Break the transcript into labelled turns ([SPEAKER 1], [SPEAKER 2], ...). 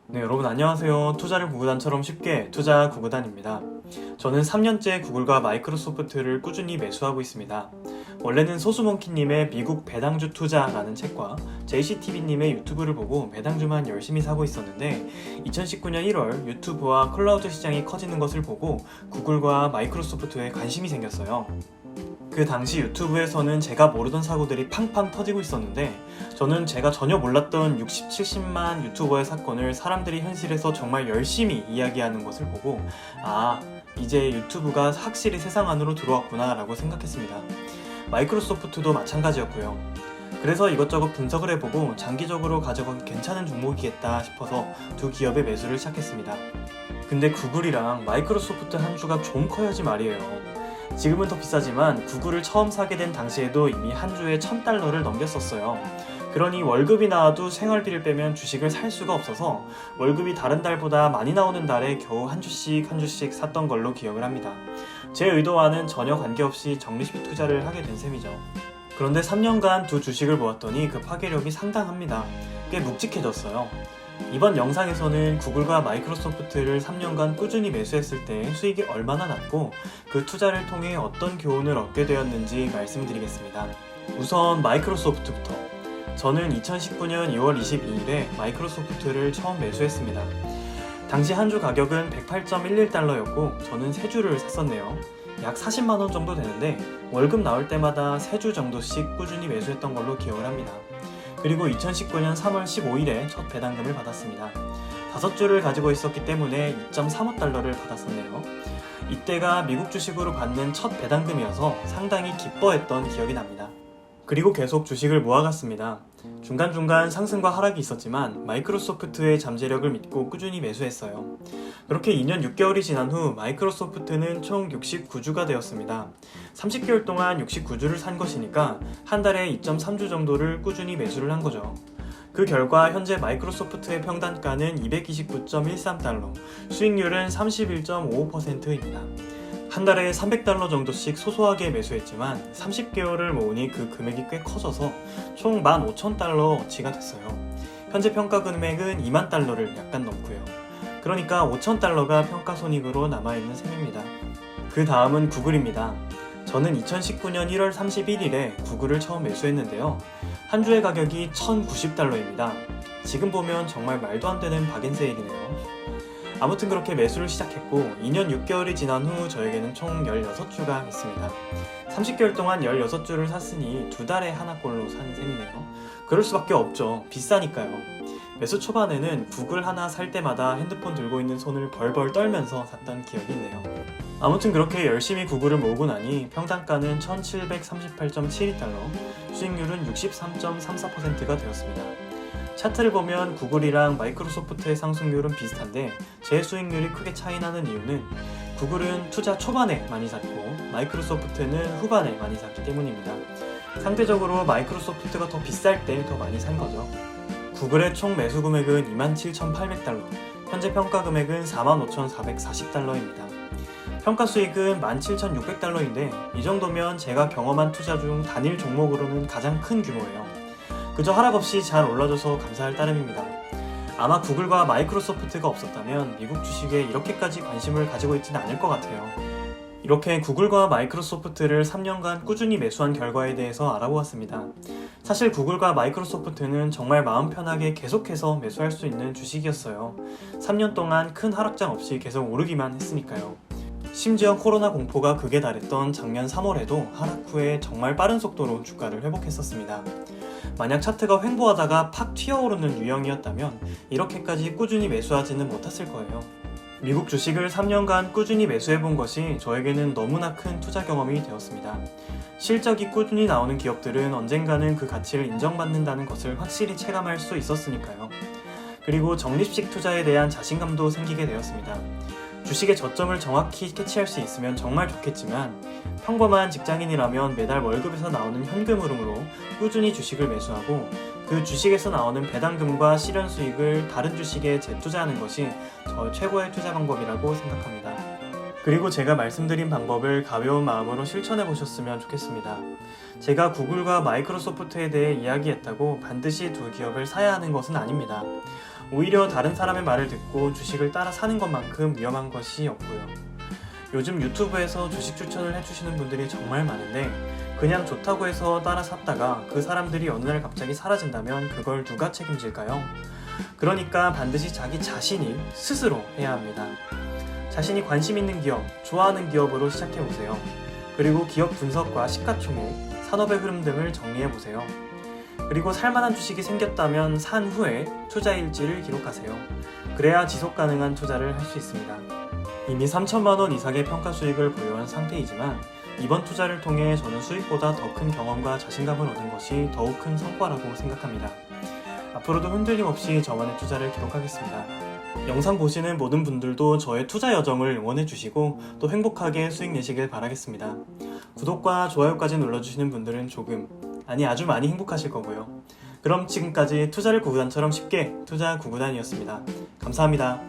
[SPEAKER 1] 네, 여러분 안녕하세요. 투자를 구구단처럼 쉽게 투자 구구단입니다. 저는 3년째 구글과 마이크로소프트를 꾸준히 매수하고 있습니다. 원래는 소수몽키님의 미국 배당주 투자라는 책과 JCTV님의 유튜브를 보고 배당주만 열심히 사고 있었는데 2019년 1월 유튜브와 클라우드 시장이 커지는 것을 보고 구글과 마이크로소프트에 관심이 생겼어요. 그 당시 유튜브에서는 제가 모르던 사고들이 팡팡 터지고 있었는데 저는 제가 전혀 몰랐던 60, 70만 유튜버의 사건을 사람들이 현실에서 정말 열심히 이야기하는 것을 보고 이제 유튜브가 확실히 세상 안으로 들어왔구나 라고 생각했습니다. 마이크로소프트도 마찬가지였고요. 그래서 이것저것 분석을 해보고 장기적으로 가져가기 괜찮은 종목이겠다 싶어서 두 기업의 매수를 시작했습니다. 근데 구글이랑 마이크로소프트 한 주가 좀 커야지 말이에요. 지금은 더 비싸지만 구글을 처음 사게 된 당시에도 이미 한 주에 $1,000를 넘겼었어요. 그러니 월급이 나와도 생활비를 빼면 주식을 살 수가 없어서 월급이 다른 달보다 많이 나오는 달에 겨우 한 주씩 샀던 걸로 기억을 합니다. 제 의도와는 전혀 관계없이 적립식 투자를 하게 된 셈이죠. 그런데 3년간 두 주식을 모았더니 그 파괴력이 상당합니다. 꽤 묵직해졌어요. 이번 영상에서는 구글과 마이크로소프트를 3년간 꾸준히 매수했을 때 수익이 얼마나 났고 그 투자를 통해 어떤 교훈을 얻게 되었는지 말씀드리겠습니다. 우선 마이크로소프트부터. 저는 2019년 2월 22일에 마이크로소프트를 처음 매수했습니다. 당시 한 주 가격은 108.11달러였고 저는 3주를 샀었네요. 약 40만원 정도 되는데 월급 나올 때마다 3주 정도씩 꾸준히 매수했던 걸로 기억을 합니다. 그리고 2019년 3월 15일에 첫 배당금을 받았습니다. 5주를 가지고 있었기 때문에 2.35달러를 받았었네요. 이때가 미국 주식으로 받는 첫 배당금이어서 상당히 기뻐했던 기억이 납니다. 그리고 계속 주식을 모아갔습니다. 중간중간 상승과 하락이 있었지만 마이크로소프트의 잠재력을 믿고 꾸준히 매수했어요. 그렇게 2년 6개월이 지난 후 마이크로소프트는 총 69주가 되었습니다. 30개월 동안 69주를 산 것이니까 한 달에 2.3주 정도를 꾸준히 매수를 한 거죠. 그 결과 현재 마이크로소프트의 평단가는 229.13달러, 수익률은 31.55%입니다. 한 달에 300달러 정도씩 소소하게 매수했지만 30개월을 모으니 그 금액이 꽤 커져서 총 15,000달러어치가 됐어요. 현재 평가 금액은 2만 달러를 약간 넘고요. 그러니까 5,000달러가 평가손익으로 남아있는 셈입니다. 그 다음은 구글입니다. 저는 2019년 1월 31일에 구글을 처음 매수했는데요. 한 주의 가격이 1,090달러입니다. 지금 보면 정말 말도 안 되는 박앤세일이네요. 아무튼 그렇게 매수를 시작했고 2년 6개월이 지난 후 저에게는 총 16주가 있습니다. 30개월 동안 16주를 샀으니 2달에 하나꼴로 산 셈이네요. 그럴 수밖에 없죠. 비싸니까요. 매수 초반에는 구글 하나 살 때마다 핸드폰 들고 있는 손을 벌벌 떨면서 샀던 기억이 있네요. 아무튼 그렇게 열심히 구글을 모으고 나니 평단가는 1,738.72달러, 수익률은 63.34%가 되었습니다. 차트를 보면 구글이랑 마이크로소프트의 상승률은 비슷한데 제 수익률이 크게 차이 나는 이유는 구글은 투자 초반에 많이 샀고 마이크로소프트는 후반에 많이 샀기 때문입니다. 상대적으로 마이크로소프트가 더 비쌀 때 더 많이 산 거죠. 구글의 총 매수 금액은 27,800달러, 현재 평가 금액은 45,440달러입니다. 평가 수익은 17,600달러인데 이 정도면 제가 경험한 투자 중 단일 종목으로는 가장 큰 규모예요. 그저 하락 없이 잘 올라줘서 감사할 따름입니다. 아마 구글과 마이크로소프트가 없었다면 미국 주식에 이렇게까지 관심을 가지고 있지는 않을 것 같아요. 이렇게 구글과 마이크로소프트를 3년간 꾸준히 매수한 결과에 대해서 알아보았습니다. 사실 구글과 마이크로소프트는 정말 마음 편하게 계속해서 매수할 수 있는 주식이었어요. 3년 동안 큰 하락장 없이 계속 오르기만 했으니까요. 심지어 코로나 공포가 극에 달했던 작년 3월에도 하락 후에 정말 빠른 속도로 주가를 회복했었습니다. 만약 차트가 횡보하다가 팍 튀어오르는 유형이었다면 이렇게까지 꾸준히 매수하지는 못했을 거예요. 미국 주식을 3년간 꾸준히 매수해본 것이 저에게는 너무나 큰 투자 경험이 되었습니다. 실적이 꾸준히 나오는 기업들은 언젠가는 그 가치를 인정받는다는 것을 확실히 체감할 수 있었으니까요. 그리고 적립식 투자에 대한 자신감도 생기게 되었습니다. 주식의 저점을 정확히 캐치할 수 있으면 정말 좋겠지만 평범한 직장인이라면 매달 월급에서 나오는 현금 흐름으로 꾸준히 주식을 매수하고 그 주식에서 나오는 배당금과 실현 수익을 다른 주식에 재투자하는 것이 저 최고의 투자 방법이라고 생각합니다. 그리고 제가 말씀드린 방법을 가벼운 마음으로 실천해 보셨으면 좋겠습니다. 제가 구글과 마이크로소프트에 대해 이야기했다고 반드시 두 기업을 사야 하는 것은 아닙니다. 오히려 다른 사람의 말을 듣고 주식을 따라 사는 것만큼 위험한 것이 없고요. 요즘 유튜브에서 주식 추천을 해주시는 분들이 정말 많은데 그냥 좋다고 해서 따라 샀다가 그 사람들이 어느 날 갑자기 사라진다면 그걸 누가 책임질까요? 그러니까 반드시 자기 자신이 스스로 해야 합니다. 자신이 관심 있는 기업, 좋아하는 기업으로 시작해보세요. 그리고 기업 분석과 시가총액, 산업의 흐름 등을 정리해보세요. 그리고 살만한 주식이 생겼다면 산 후에 투자 일지를 기록하세요. 그래야 지속 가능한 투자를 할 수 있습니다. 이미 3천만 원 이상의 평가 수익을 보유한 상태이지만 이번 투자를 통해 저는 수익보다 더 큰 경험과 자신감을 얻은 것이 더욱 큰 성과라고 생각합니다. 앞으로도 흔들림 없이 저만의 투자를 기록하겠습니다. 영상 보시는 모든 분들도 저의 투자 여정을 응원해주시고 또 행복하게 수익 내시길 바라겠습니다. 구독과 좋아요까지 눌러주시는 분들은 조금, 아니 아주 많이 행복하실 거고요. 그럼 지금까지 투자를 구구단처럼 쉽게 투자 구구단이었습니다. 감사합니다.